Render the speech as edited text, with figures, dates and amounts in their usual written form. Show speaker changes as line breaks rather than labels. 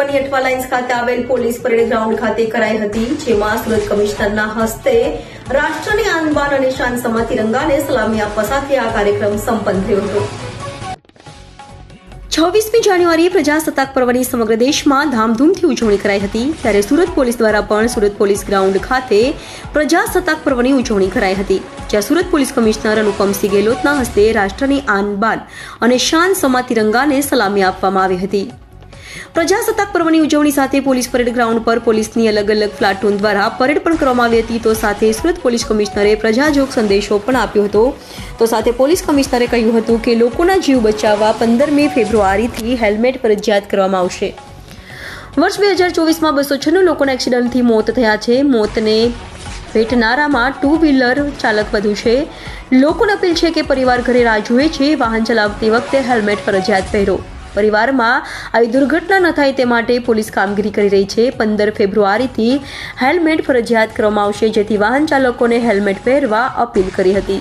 જિલ્લાની અઠવા લાઇન્સ ખાતે આવેલ પોલીસ પરેડ ગ્રાઉન્ડ ખાતે કરાઈ હતી, જેમાં સુરત કમિશનરના હસ્તે રાષ્ટ્રની આન બાન અને શાન સમા તિરંગાને સલામી આપવા સાથે આ કાર્યક્રમ સંપન્ન થયો હતો। 26મી જાન્યુઆરીએ પ્રજાસત્તાક પર્વની સમગ્ર દેશમાં ધામધૂમથી ઉજવણી કરાઈ હતી, ત્યારે સુરત પોલીસ દ્વારા પણ સુરત પોલીસ ગ્રાઉન્ડ ખાતે પ્રજાસત્તાક પર્વની ઉજવણી કરાઈ હતી, જ્યાં સુરત પોલીસ કમિશનર અનુપમસિંહ ગેહલોતના હસ્તે રાષ્ટ્રની આન બાન અને શાન સમા તિરંગાને સલામી આપવામાં આવી હતી। પ્રજાસત્તાક પર્વની ઉજવણી સાથે પોલીસ પરેડ ગ્રાઉન્ડ પર પોલીસની અલગ અલગ પ્લાટૂન દ્વારા પરેડ પણ કરવામાં આવી હતી। તો સાથે સુરત પોલીસ કમિશનરે પ્રજાજોગ સંદેશો પણ આપ્યો હતો। તો સાથે પોલીસ કમિશનરે કહ્યું હતું કે લોકોના જીવ બચાવવા 15મી ફેબ્રુઆરીથી હેલ્મેટ ફરજિયાત કરવામાં આવશે। વર્ષ 2024માં 296 લોકોના એક્સિડન્ટથી મોત થયા છે। મોતને ભેટનારામાં ટુ વ્હીલર ચાલક વધુ છે। લોકોને અપીલ છે કે પરિવાર ઘરે રાહ જુએ છે, વાહન ચલાવતી વખતે હેલ્મેટ ફરજિયાત પહેરો। પરિવારમાં આવી દુર્ઘટના ન થાય તે માટે પોલીસ કામગીરી કરી રહી છે। 15 ફેબ્રુઆરીથી હેલ્મેટ ફરજિયાત કરવામાં આવશે, જેથી વાહન ચાલકોને હેલ્મેટ પહેરવા અપીલ કરી હતી।